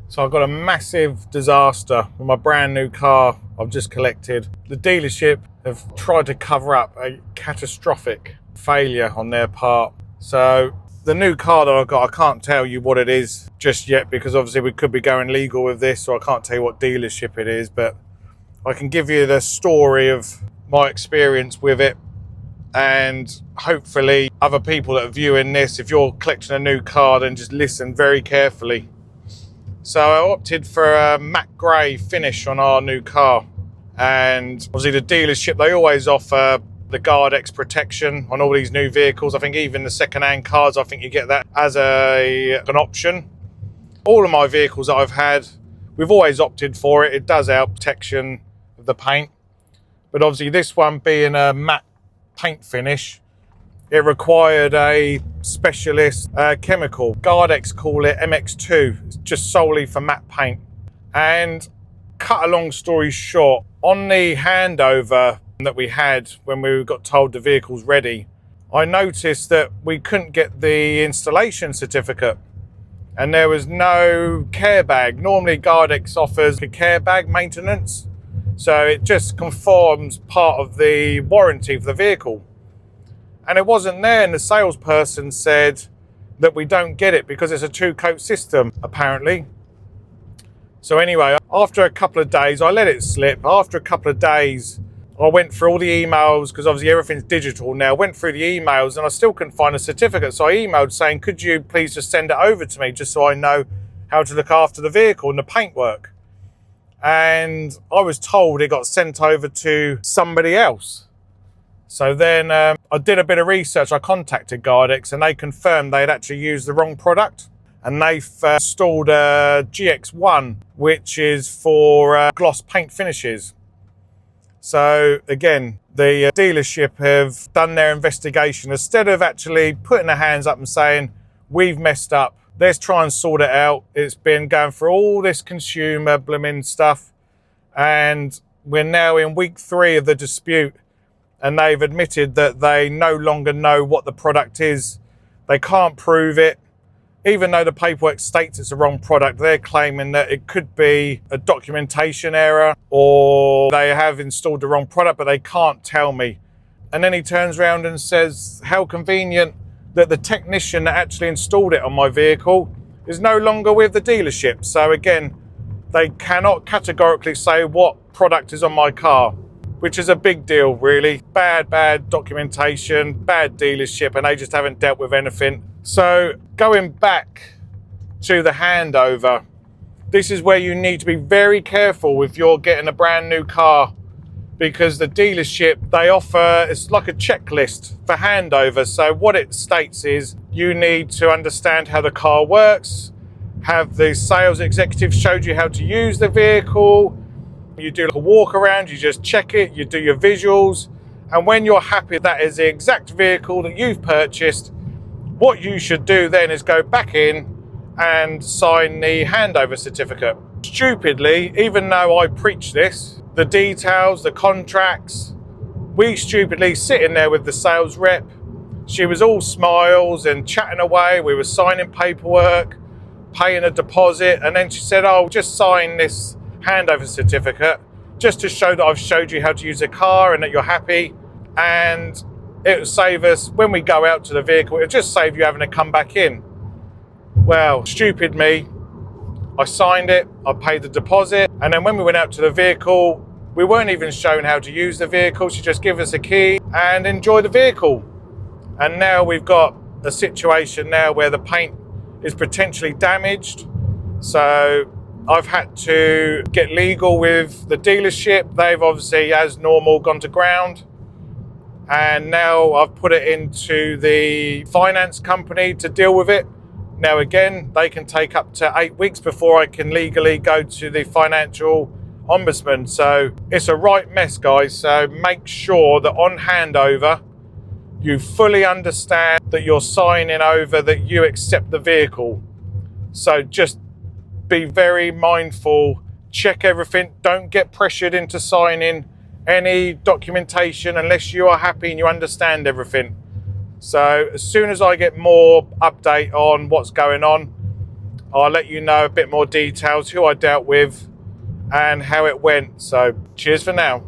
So I've got a massive disaster with my brand new car I've just collected. The dealership have tried to cover up a catastrophic failure on their part. So the new car that I've got, I can't tell you what it is just yet because obviously we could be going legal with this, so I can't tell you what dealership it is, but I can give you the story of my experience with it, and hopefully other people that are viewing this, if you're collecting a new car, then just listen very carefully. So I opted for a matte grey finish on our new car, and obviously the dealership, they always offer the GardX protection on all these new vehicles. I think even the second-hand cars, I think you get that as an option. All of my vehicles that I've had, we've always opted for it. It does help protection of the paint, but obviously this one being a matte paint finish, it required a specialist chemical. GardX call it MX2. It's just solely for matte paint. And cut a long story short, on the handover that we had when we got told the vehicle's ready, I noticed that we couldn't get the installation certificate and there was no care bag. Normally GardX offers a care bag maintenance, so it just conforms part of the warranty for the vehicle. And it wasn't there, and the salesperson said that we don't get it because it's a two-coat system, apparently. So anyway, after a couple of days, I let it slip. After a couple of days, I went through all the emails, because obviously everything's digital now. Went through the emails and I still couldn't find a certificate. So I emailed saying, could you please just send it over to me just so I know how to look after the vehicle and the paintwork. And I was told it got sent over to somebody else. So then I did a bit of research. I contacted GardX and they confirmed they had actually used the wrong product, and they've installed a GX1, which is for gloss paint finishes. So again, the dealership have done their investigation. Instead of actually putting their hands up and saying, we've messed up, let's try and sort it out. It's been going through all this consumer blooming stuff, and we're now in week 3 of the dispute. And they've admitted that they no longer know what the product is. They can't prove it. Even though the paperwork states it's a wrong product, they're claiming that it could be a documentation error or they have installed the wrong product, but they can't tell me. And then he turns around and says, how convenient that the technician that actually installed it on my vehicle is no longer with the dealership. So again, they cannot categorically say what product is on my car, which is a big deal, really. Bad documentation, bad dealership, and they just haven't dealt with anything. So going back to the handover, this is where you need to be very careful if you're getting a brand new car, because the dealership, they offer, it's like a checklist for handover. So what it states is you need to understand how the car works, have the sales executive showed you how to use the vehicle. You do like a walk around, you just check it, you do your visuals, and when you're happy that is the exact vehicle that you've purchased, what you should do then is go back in and sign the handover certificate. Stupidly, even though I preach this, the details, the contracts, we stupidly sitting there with the sales rep. She was all smiles and chatting away. We were signing paperwork, paying a deposit, and then she said, oh, just sign this handover certificate just to show that I've showed you how to use a car and that you're happy, and it will save us when we go out to the vehicle. It'll just save you having to come back in. Well, stupid me, I signed it, I paid the deposit, and then when we went out to the vehicle, we weren't even shown how to use the vehicle. She just gave us a key and enjoy the vehicle. And now we've got a situation now where the paint is potentially damaged. So I've had to get legal with the dealership. They've obviously, as normal, gone to ground. And now I've put it into the finance company to deal with it. Now again, they can take up to 8 weeks before I can legally go to the Financial Ombudsman. So it's a right mess, guys. So make sure that on handover, you fully understand that you're signing over that you accept the vehicle. So just be very mindful, check everything, don't get pressured into signing any documentation unless you are happy and you understand everything. So as soon as I get more update on what's going on, I'll let you know a bit more details, who I dealt with and how it went. So cheers for now.